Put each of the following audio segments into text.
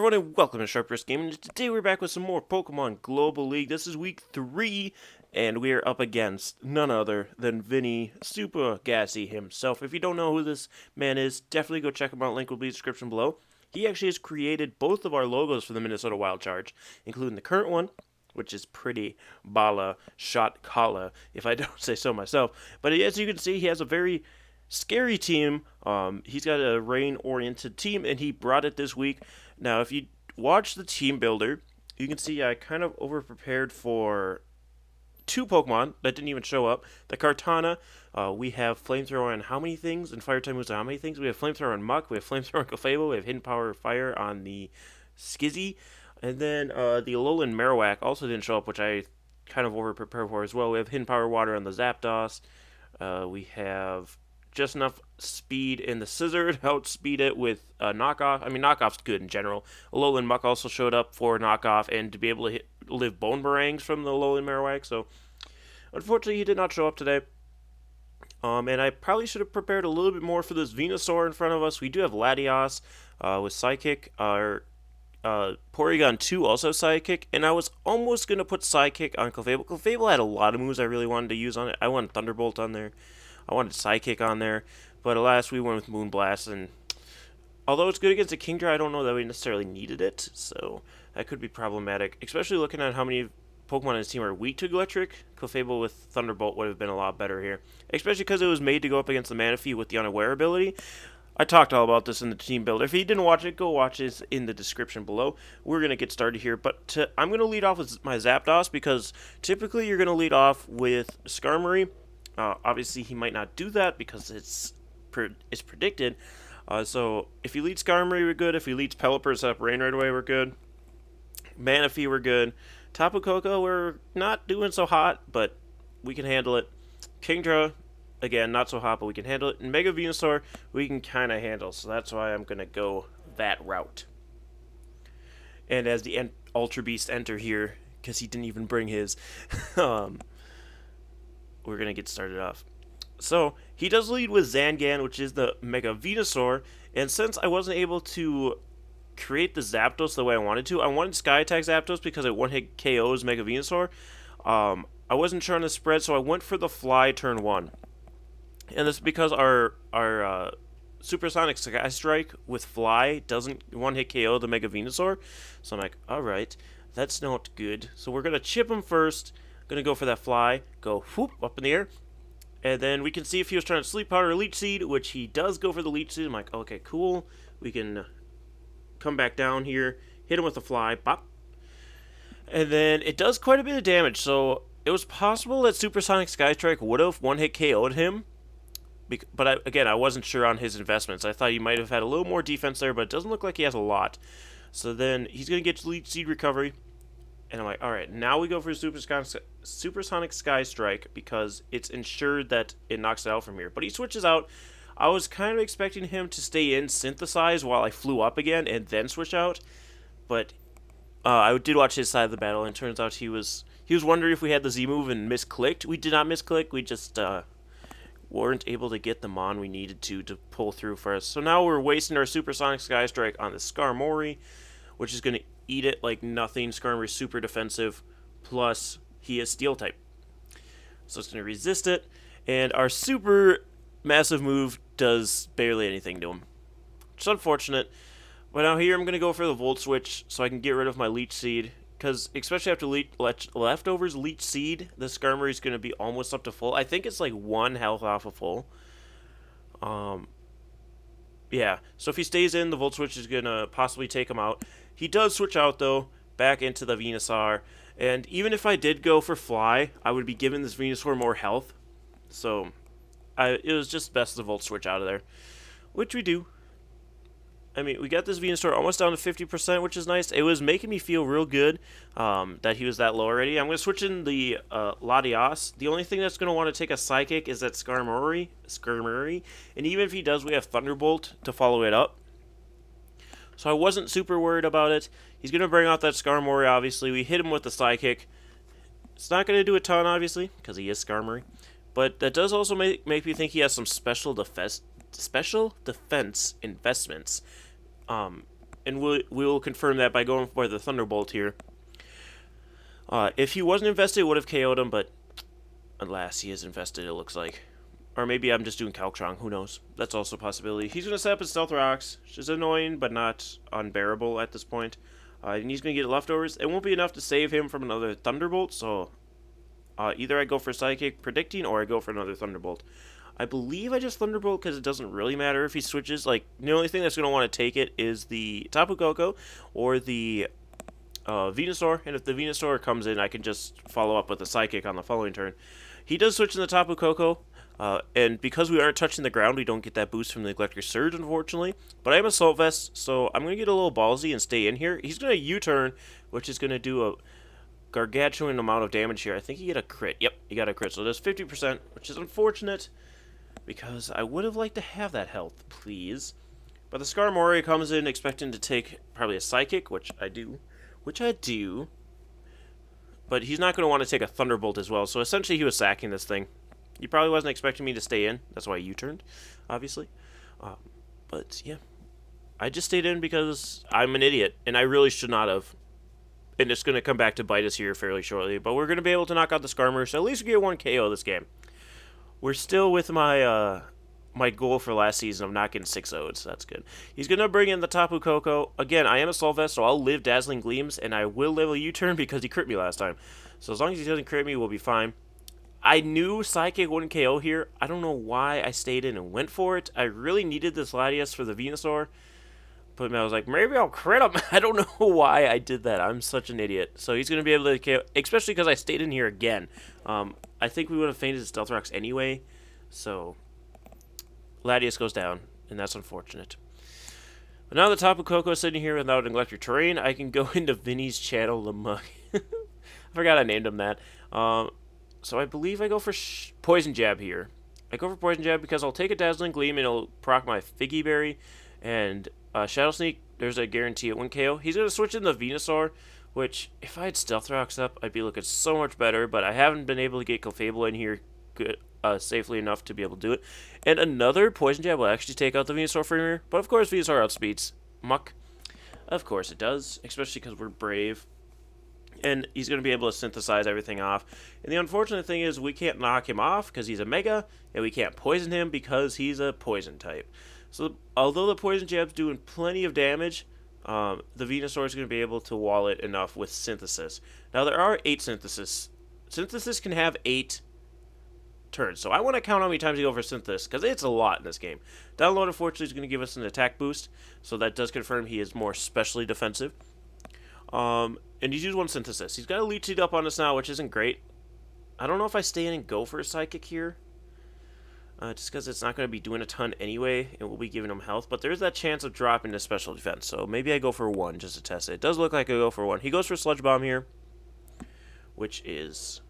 everyone, and welcome to Sharp Wrist Gaming. Today we're back with some more Pokemon Global League. This is week 3, and we are up against none other than Vinny Super Gassy himself. If you don't know who this man is, definitely go check him out. Link will be in the description below. He actually has created both of our logos for the Minnesota Wild Charge, including the current one, which is pretty bala shot kala, if I don't say so myself. But as you can see, he has a very scary team. He's got a rain-oriented team, and he brought it this week. Now, if you watch the team builder, you can see I kind of over-prepared for 2 Pokemon that didn't even show up. The Kartana, we have Flamethrower on how many things, and Fire type moves on how many things? We have Flamethrower on Muck, we have Flamethrower on Clefable, we have Hidden Power Fire on the Skizzy, and then the Alolan Marowak also didn't show up, which I kind of over-prepared for as well. We have Hidden Power Water on the Zapdos. We have just enough speed in the Scizor to outspeed it with Knockoff. I mean, Knockoff's good in general. Alolan Muck also showed up for Knockoff and to be able to live Bone Meringues from the Alolan Marowak. So, unfortunately, he did not show up today. And I probably should have prepared a little bit more for this Venusaur in front of us. We do have Latios with Psychic. Our Porygon 2 also Psychic. And I was almost going to put Psychic on Clefable. Clefable had a lot of moves I really wanted to use on it. I wanted Thunderbolt on there. I wanted Psychic on there, but alas, we went with Moonblast, and although it's good against a Kingdra, I don't know that we necessarily needed it, so that could be problematic, especially looking at how many Pokemon in his team are weak to Electric. Clefable with Thunderbolt would have been a lot better here, especially because it was made to go up against the Manaphy with the Unaware ability. I talked all about this in the team builder. If you didn't watch it, go watch it in the description below. We're going to get started here, but I'm going to lead off with my Zapdos, because typically you're going to lead off with Skarmory. Obviously, he might not do that because it's predicted. So if he leads Skarmory, we're good. If he leads Pelipper, set up Rain right away, we're good. Manaphy, we're good. Tapu Koko, we're not doing so hot, but we can handle it. Kingdra, again, not so hot, but we can handle it. And Mega Venusaur, we can kind of handle, so that's why I'm going to go that route. And as the Ultra Beast enter here, because he didn't even bring his... we're going to get started off. So, he does lead with Zangan, which is the Mega Venusaur, and since I wasn't able to create the Zapdos the way I wanted to, I wanted Sky Attack Zapdos because it one-hit KOs Mega Venusaur. I wasn't sure on the spread, so I went for the Fly turn 1. And this is because our Supersonic Sky Strike with Fly doesn't one-hit KO the Mega Venusaur. So I'm like, alright, that's not good. So we're going to chip him first. Going to go for that Fly, go whoop up in the air, and then we can see if he was trying to Sleep Powder or Leech Seed, which he does go for the Leech Seed. I'm like, okay, cool. We can come back down here, hit him with the Fly, pop, and then it does quite a bit of damage. So it was possible that Supersonic Sky Strike would have one-hit KO'd him, but again, I wasn't sure on his investments. I thought he might have had a little more defense there, but it doesn't look like he has a lot. So then he's going to get Leech Seed recovery. And I'm like, alright, now we go for Supersonic Sky Strike because it's ensured that it knocks it out from here. But he switches out. I was kind of expecting him to stay in Synthesize while I flew up again and then switch out. But I did watch his side of the battle, and it turns out he was wondering if we had the Z move and misclicked. We did not misclick. We just weren't able to get the Mon we needed to pull through for us. So now we're wasting our Supersonic Sky Strike on the Skarmory, which is going to eat it like nothing. Skarmory's super defensive, plus he is Steel type. So it's going to resist it, and our super massive move does barely anything to him. Which is unfortunate. But now here I'm going to go for the Volt Switch so I can get rid of my Leech Seed, because especially after Leftovers Leech Seed, the Skarmory's going to be almost up to full. I think it's like 1 health off of full. Yeah, so if he stays in, the Volt Switch is going to possibly take him out. He does switch out, though, back into the Venusaur. And even if I did go for Fly, I would be giving this Venusaur more health. So, it was just best to Volt Switch out of there. Which we do. I mean, we got this Venusaur almost down to 50%, which is nice. It was making me feel real good that he was that low already. I'm going to switch in the Latios. The only thing that's going to want to take a Psychic is that Skarmory. And even if he does, we have Thunderbolt to follow it up. So I wasn't super worried about it. He's going to bring out that Skarmory, obviously. We hit him with the Psychic. It's not going to do a ton, obviously, because he is Skarmory. But that does also make me think he has some special defense investments. and we'll confirm that by going for the Thunderbolt here. If he wasn't invested, it would have KO'd him, but alas, he is invested, it looks like. Or maybe I'm just doing Calctron, who knows? That's also a possibility. He's going to set up his Stealth Rocks, which is annoying, but not unbearable at this point. And he's going to get leftovers. It won't be enough to save him from another Thunderbolt, so either I go for Psychic Predicting, or I go for another Thunderbolt. I believe I just Thunderbolt because it doesn't really matter if he switches. Like, the only thing that's going to want to take it is the Tapu Koko or the Venusaur, and if the Venusaur comes in, I can just follow up with a Psychic on the following turn. He does switch in the Tapu Koko, and because we aren't touching the ground, we don't get that boost from the Electric Surge, unfortunately. But I am Assault Vest, so I'm going to get a little ballsy and stay in here. He's going to U-turn, which is going to do a gargantuan amount of damage here. I think he get a crit. Yep, he got a crit, so there's 50%, which is unfortunate, because I would have liked to have that health, please. But the Skarmory comes in expecting to take probably a Psychic, which I do. But he's not going to want to take a Thunderbolt as well, so essentially he was sacking this thing. He probably wasn't expecting me to stay in. That's why I U-turned, obviously. But, yeah. I just stayed in because I'm an idiot, and I really should not have. And it's going to come back to bite us here fairly shortly. But we're going to be able to knock out the Skarmory, so at least we get one KO this game. We're still with my my goal for last season of knocking 6-0'd, so that's good. He's going to bring in the Tapu Koko. Again, I am Assault Vest, so I'll live Dazzling Gleams, and I will live a U-turn because he crit me last time. So as long as he doesn't crit me, we'll be fine. I knew Psychic wouldn't KO here. I don't know why I stayed in and went for it. I really needed this Latias for the Venusaur. But I was like, maybe I'll crit him. I don't know why I did that. I'm such an idiot. So he's going to be able to KO, especially because I stayed in here again. I think we would have fainted his Stealth Rocks anyway. So Latias goes down, and that's unfortunate. But now the Tapu Koko is sitting here without an electric terrain, I can go into Vinny's channel, the mug. I forgot I named him that. So I believe I go for Poison Jab here. I go for Poison Jab because I'll take a Dazzling Gleam and it'll proc my Figgy Berry. And Shadow Sneak, there's a guarantee at 1 KO. He's going to switch in the Venusaur, which if I had Stealth Rocks up, I'd be looking so much better. But I haven't been able to get Clefable in here good, safely enough to be able to do it. And another Poison Jab will actually take out the Venusaur for me. But of course, Venusaur outspeeds Muck. Of course it does, especially because we're brave. And he's going to be able to synthesize everything off. And the unfortunate thing is we can't knock him off because he's a Mega, and we can't poison him because he's a Poison type. So although the Poison Jab's doing plenty of damage, the Venusaur is going to be able to wall it enough with Synthesis. Now there are 8 Synthesis. Synthesis can have 8 turns, so I want to count how many times you go for Synthesis, because it's a lot in this game. Download, unfortunately, is going to give us an attack boost, so that does confirm he is more specially defensive. And he's used 1 Synthesis. He's got a Leech Seed up on us now, which isn't great. I don't know if I stay in and go for a Psychic here, just because it's not going to be doing a ton anyway, and we'll be giving him health, but there's that chance of dropping to special defense, so maybe I go for 1 just to test it. It does look like I go for 1. He goes for Sludge Bomb here, which is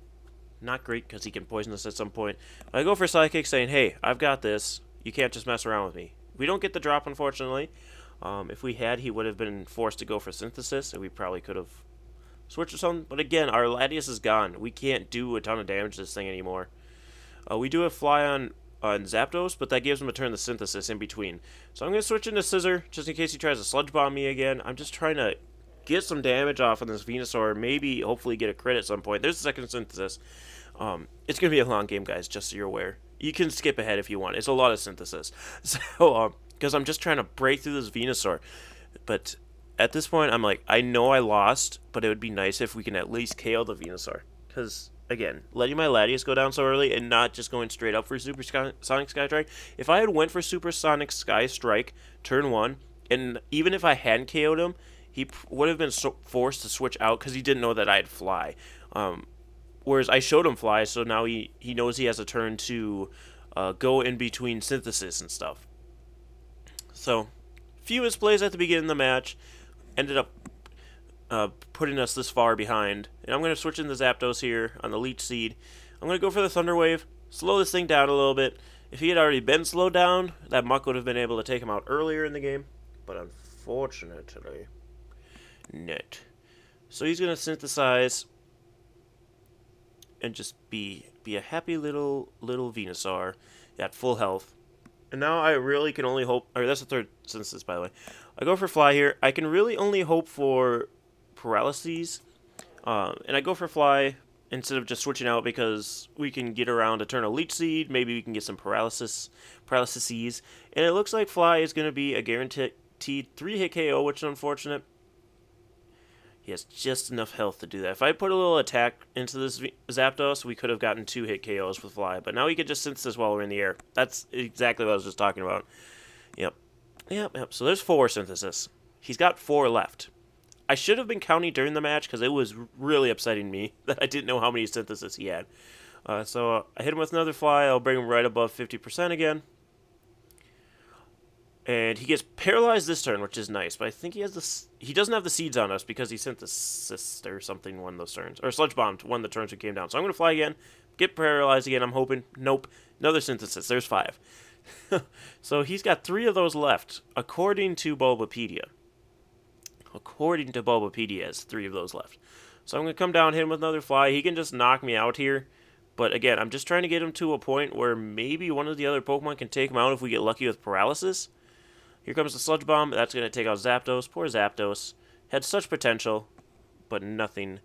not great because he can poison us at some point. I go for Psychic saying, hey, I've got this. You can't just mess around with me. We don't get the drop, unfortunately. If we had, he would have been forced to go for Synthesis, and we probably could have switched or something. But again, our Latias is gone. We can't do a ton of damage to this thing anymore. We do have Fly on Zapdos, but that gives him a turn to Synthesis in between. So I'm going to switch into Scissor, just in case he tries to Sludge Bomb me again. I'm just trying to get some damage off on this Venusaur, maybe, hopefully get a crit at some point. There's the second Synthesis. It's going to be a long game, guys, just so you're aware. You can skip ahead if you want. It's a lot of Synthesis. So, because I'm just trying to break through this Venusaur. But at this point, I'm like, I know I lost, but it would be nice if we can at least KO the Venusaur. Because, again, letting my Latias go down so early and not just going straight up for Supersonic Sky Strike. If I had went for Supersonic Sky Strike turn 1, and even if I hadn't KO'd him, he would have been forced to switch out because he didn't know that I'd Fly. Whereas I showed him Fly, so now he knows he has a turn to go in between Synthesis and stuff. So, few misplays at the beginning of the match ended up putting us this far behind. And I'm going to switch in the Zapdos here on the Leech Seed. I'm going to go for the Thunder Wave, slow this thing down a little bit. If he had already been slowed down, that Muck would have been able to take him out earlier in the game. But unfortunately, not. So he's going to synthesize and just be a happy little Venusaur at full health. And now I really can only hope... Or that's the third Synthesis, by the way. I go for fly here. I can really only hope for paralyses. And I go for fly instead of just switching out because we can get around a turn of leech seed. Maybe we can get some paralyses. And it looks like fly is going to be a guaranteed 3-hit KO, which is unfortunate. He has just enough health to do that. If I put a little attack into this Zapdos, we could have gotten 2-hit KOs with fly. But now he could just synthesis while we're in the air. That's exactly what I was just talking about. Yep. So there's 4 synthesis. He's got 4 left. I should have been counting during the match because it was really upsetting me that I didn't know how many synthesis he had. So I hit him with another fly. I'll bring him right above 50% again. And he gets paralyzed this turn, which is nice. But I think he doesn't have the seeds on us because he synthesized or something one of those turns. Or sludge bombed one of the turns we came down. So I'm going to fly again. Get paralyzed again, I'm hoping. Nope. Another synthesis. There's 5. So he's got 3 of those left, according to Bulbapedia. According to Bulbapedia, has 3 of those left. So I'm going to come down, hit him with another fly. He can just knock me out here. But again, I'm just trying to get him to a point where maybe one of the other Pokemon can take him out if we get lucky with paralysis. Here comes the Sludge Bomb. That's going to take out Zapdos. Poor Zapdos. Had such potential, but nothing.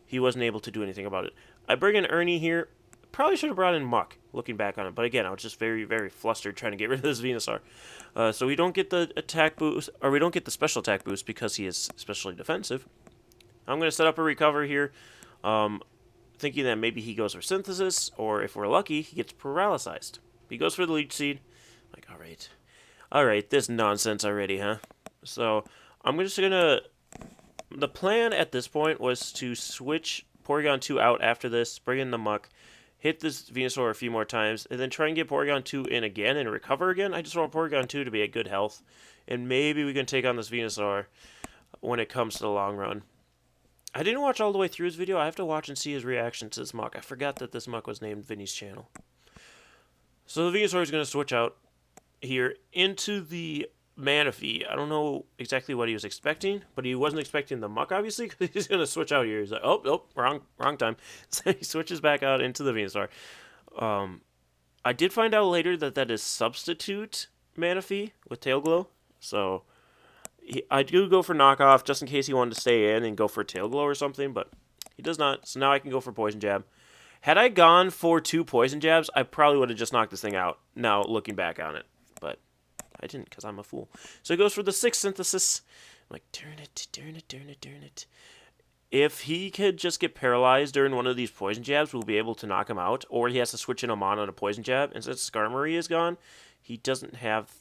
He wasn't able to do anything about it. I bring in Ernie here. Probably should have brought in Muck, looking back on it. But again, I was just very, very flustered trying to get rid of this Venusaur. So we don't get the attack boost, or we don't get the special attack boost because he is especially defensive. I'm going to set up a recover here, thinking that maybe he goes for Synthesis, or if we're lucky, he gets Paralyzed. He goes for the Leech Seed. I'm like, alright, this nonsense already, huh? So I'm just going to... The plan at this point was to switch Porygon 2 out after this, bring in the Muck, hit this Venusaur a few more times, and then try and get Porygon 2 in again and recover again. I just want Porygon 2 to be at good health, and maybe we can take on this Venusaur when it comes to the long run. I didn't watch all the way through his video. I have to watch and see his reaction to this Muck. I forgot that this Muck was named Vinny's channel. So the Venusaur is going to switch out here into the Manaphy. I don't know exactly what he was expecting, but he wasn't expecting the Muck, obviously, because he's going to switch out here. He's like, oh, wrong time. So he switches back out into the Venusaur. I did find out later that is substitute Manaphy with Tail Glow, so I do go for knockoff just in case he wanted to stay in and go for Tail Glow or something, but he does not, so now I can go for Poison Jab. Had I gone for 2 Poison Jabs, I probably would have just knocked this thing out, now looking back on it, but I didn't because I'm a fool. So he goes for the 6th Synthesis. I'm like, darn it. If he could just get paralyzed during one of these Poison Jabs, we'll be able to knock him out, or he has to switch in on a Poison Jab, and since Skarmory is gone, he doesn't really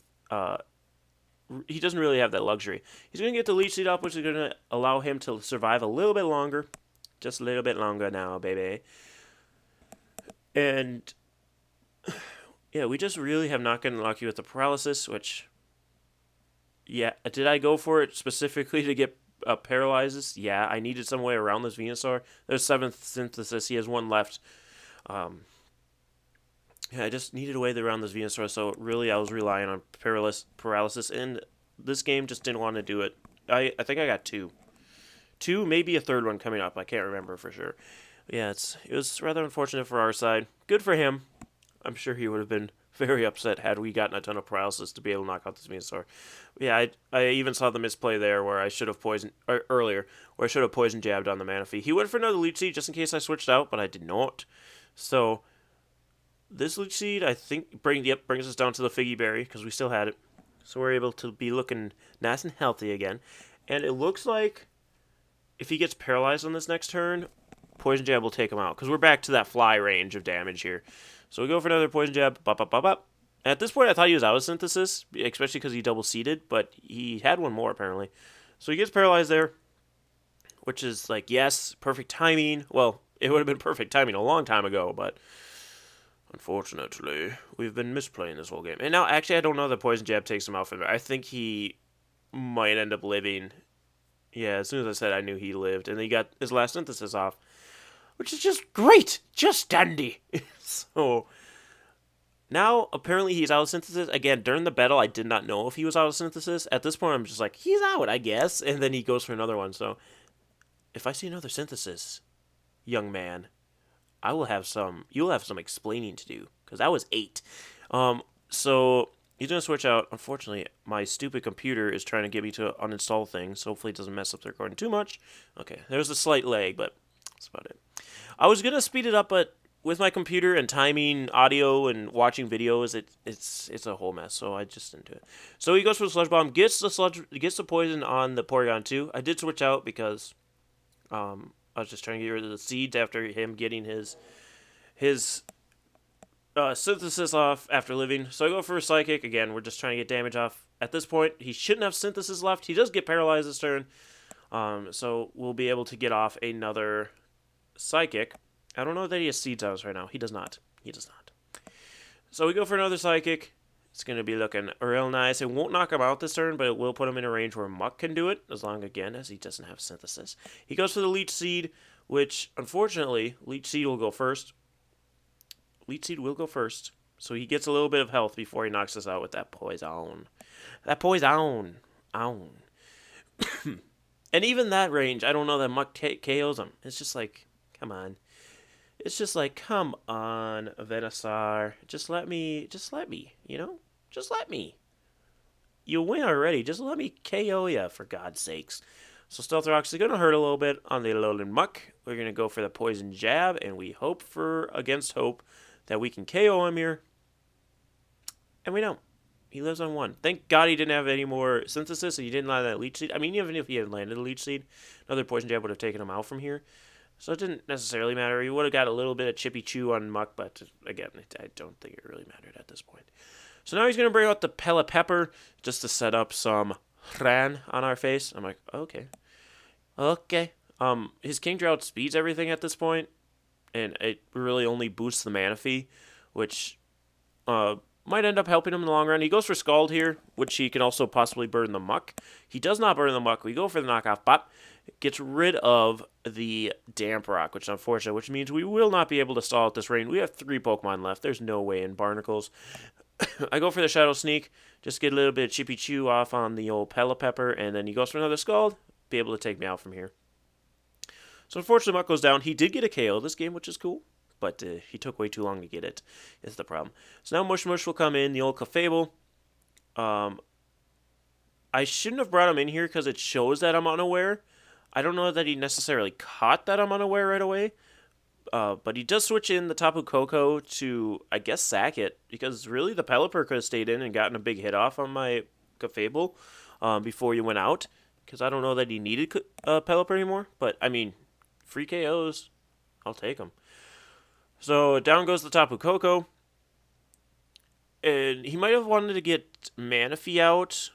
have that luxury. He's going to get the Leech Seed up, which is going to allow him to survive a little bit longer. Just a little bit longer now, baby. And yeah, we just really have not gotten lucky with the paralysis, which, yeah, did I go for it specifically to get paralyzes? Yeah, I needed some way around this Venusaur. There's 7th Synthesis. He has 1 left. Yeah, I just needed a way around this Venusaur, so really I was relying on paralysis, and this game just didn't want to do it. I think I got 2. 2, maybe a 3rd one coming up. I can't remember for sure. Yeah, it was rather unfortunate for our side. Good for him. I'm sure he would have been very upset had we gotten a ton of paralysis to be able to knock out this Venusaur. Yeah, I even saw the misplay there where I should have poisoned jabbed on the Manaphy. He went for another Leech Seed just in case I switched out, but I did not. So this Leech Seed, I think, brings us down to the Figgy Berry because we still had it. So we're able to be looking nice and healthy again. And it looks like if he gets paralyzed on this next turn, Poison Jab will take him out because we're back to that fly range of damage here. So we go for another Poison Jab. At this point, I thought he was out of Synthesis, especially because he double-seeded, but he had 1 more, apparently. So he gets paralyzed there, which is like, yes, perfect timing. Well, it would have been perfect timing a long time ago, but unfortunately, we've been misplaying this whole game. And now, actually, I don't know that Poison Jab takes him out from there. I think he might end up living. Yeah, as soon as I said I knew he lived, and he got his last Synthesis off, which is just great, just dandy. So now apparently he's out of Synthesis. Again, during the battle, I did not know if he was out of Synthesis. At this point, I'm just like, he's out, I guess. And then he goes for another one. So if I see another Synthesis, young man, you'll have some explaining to do, because that was 8. So He's going to switch out. Unfortunately, my stupid computer is trying to get me to uninstall things, so hopefully it doesn't mess up the recording too much. Okay, there's a slight lag, but that's about it. I was going to speed it up, but with my computer and timing audio and watching videos, it's a whole mess, so I just didn't do it. So he goes for the Sludge Bomb, gets the poison on the Porygon too. I did switch out because I was just trying to get rid of the seeds after him getting his synthesis off after living. So I go for a Psychic. Again, we're just trying to get damage off. At this point, he shouldn't have synthesis left. He does get paralyzed this turn. So we'll be able to get off another Psychic. I don't know that he has seeds on us right now. He does not. He does not. So we go for another Psychic. It's going to be looking real nice. It won't knock him out this turn, but it will put him in a range where Muck can do it, as long, again, as he doesn't have synthesis. He goes for the Leech Seed, which, unfortunately, Leech Seed will go first. Leech Seed will go first. So he gets a little bit of health before he knocks us out with that poison. That poison. Own. And even that range, I don't know that Muck KOs him. It's just like, come on. It's just like, come on, Venusaur. Just let me, you know? Just let me. You win already. Just let me KO you, for God's sakes. So Stealth Rocks is going to hurt a little bit on the Alolan Muck. We're going to go for the Poison Jab, and we hope against hope, that we can KO him here. And we don't. He lives on 1. Thank God he didn't have any more synthesis, and he didn't land that Leech Seed. I mean, even if he had landed a Leech Seed, another Poison Jab would have taken him out from here. So it didn't necessarily matter. He would have got a little bit of Chippy Chew on Muck, but again, I don't think it really mattered at this point. So now he's going to bring out the Pelipper just to set up some Ran on our face. I'm like, okay. Okay. His King Drought speeds everything at this point, and it really only boosts the Manaphy, which might end up helping him in the long run. He goes for Scald here, which he can also possibly burn the Muck. He does not burn the Muck. We go for the knockoff Bop. Gets rid of the Damp Rock, which is unfortunate, which means we will not be able to stall at this rain. We have 3 Pokemon left. There's no way in Barnacles. I go for the Shadow Sneak, just get a little bit of Chippy Chew off on the old Pelipper, and then he goes for another Scald, be able to take me out from here. So unfortunately, Muck goes down. He did get a KO this game, which is cool, but he took way too long to get it, is the problem. So now Mush Mush will come in, the old Clefable. I shouldn't have brought him in here because it shows that I'm unaware. I don't know that he necessarily caught that I'm unaware right away, but he does switch in the Tapu Koko to, I guess, sack it, because really the Pelipper could have stayed in and gotten a big hit off on my Clefable before you went out, because I don't know that he needed Pelipper anymore, but, I mean, free KOs, I'll take them. So down goes the Tapu Koko, and he might have wanted to get Manaphy out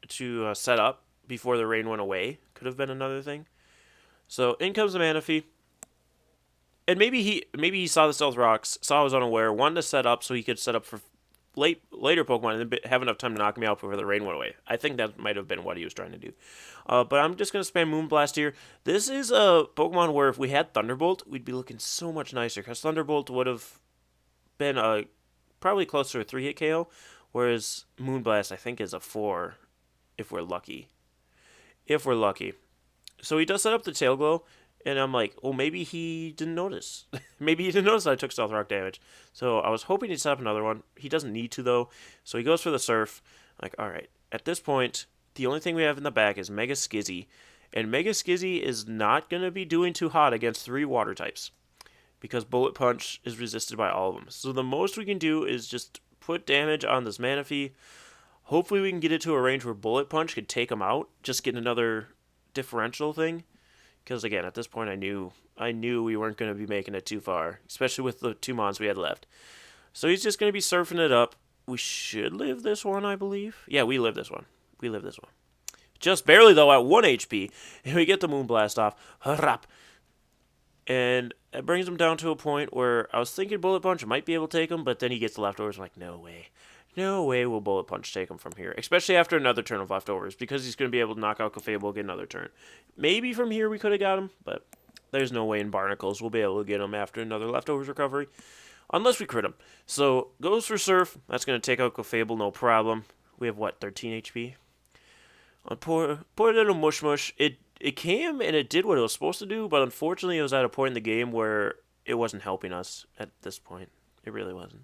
to set up before the rain went away. Could have been another thing. So in comes the Manaphy. And maybe he saw the Stealth Rocks, saw I was unaware, wanted to set up so he could set up for later Pokemon and then have enough time to knock me out before the rain went away. I think that might have been what he was trying to do. But I'm just going to spam Moonblast here. This is a Pokemon where if we had Thunderbolt, we'd be looking so much nicer, because Thunderbolt would have been probably closer to a 3-hit KO, whereas Moonblast I think is a 4 if we're lucky. So he does set up the Tail Glow, and I'm like, well, maybe he didn't notice. Maybe he didn't notice I took Stealth Rock damage. So I was hoping he'd set up another one. He doesn't need to, though. So he goes for the Surf. I'm like, all right. At this point, the only thing we have in the back is Mega Skizzy. And Mega Skizzy is not going to be doing too hot against 3 water types, because Bullet Punch is resisted by all of them. So the most we can do is just put damage on this Manaphy. Hopefully we can get it to a range where Bullet Punch could take him out, just get another differential thing. Because again, at this point I knew we weren't going to be making it too far, especially with the 2 mons we had left. So he's just going to be surfing it up. We should live this one, I believe. Yeah, we live this one. Just barely, though, at 1 HP. And we get the Moonblast off. Harap. And it brings him down to a point where I was thinking Bullet Punch might be able to take him, but then he gets the leftovers. I'm like, no way. No way will Bullet Punch take him from here, especially after another turn of leftovers, because he's going to be able to knock out Clefable, get another turn. Maybe from here we could have got him, but there's no way in Barnacles we'll be able to get him after another leftovers recovery, unless we crit him. So, goes for Surf. That's going to take out Clefable, no problem. We have, 13 HP? On poor little Mush Mush, it came and it did what it was supposed to do, but unfortunately it was at a point in the game where it wasn't helping us at this point. It really wasn't.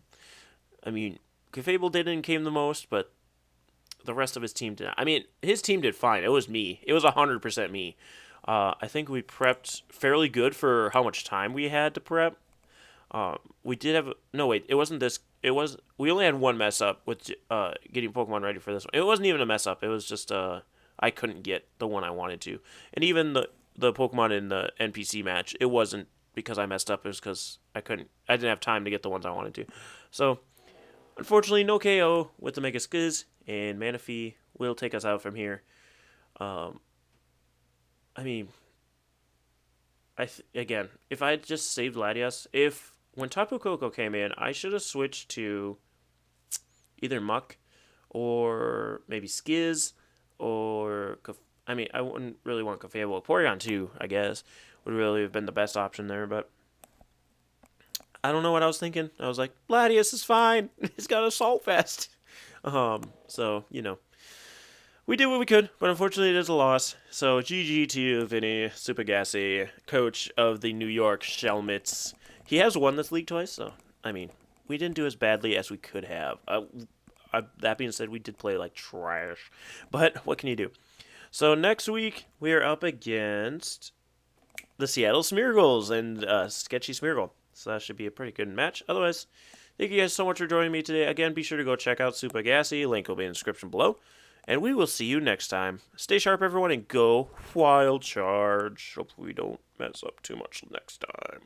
I mean, Cafable didn't came the most, but the rest of his team did. I mean, his team did fine. It was me. It was 100% me. I think we prepped fairly good for how much time we had to prep. We did have no wait. It wasn't this. It was we only had one mess up with getting Pokemon ready for this one. It wasn't even a mess up. It was just I couldn't get the one I wanted to, and even the Pokemon in the NPC match, it wasn't because I messed up. It was because I couldn't. I didn't have time to get the ones I wanted to. So unfortunately, no KO with the Mega Skizz, and Manaphy will take us out from here. Um, I mean, again, if I had just saved Latias, if when Tapu Koko came in, I should have switched to either Muck or maybe Skizz or I mean, I wouldn't really want Cafable. Porygon too, I guess, would really have been the best option there, but I don't know what I was thinking. I was like, Latias is fine. He's got Assault Vest. So we did what we could, but unfortunately it is a loss. So GG to you, Vinny Supagassy, coach of the New York Shelmets. He has won this league twice, so I mean, we didn't do as badly as we could have. That being said, we did play like trash, but what can you do? So next week we are up against the Seattle Smeargles and Sketchy Smeargle. So that should be a pretty good match. Otherwise, thank you guys so much for joining me today. Again, be sure to go check out Supagassy. Link will be in the description below. And we will see you next time. Stay sharp, everyone, and go wild charge. Hopefully we don't mess up too much next time.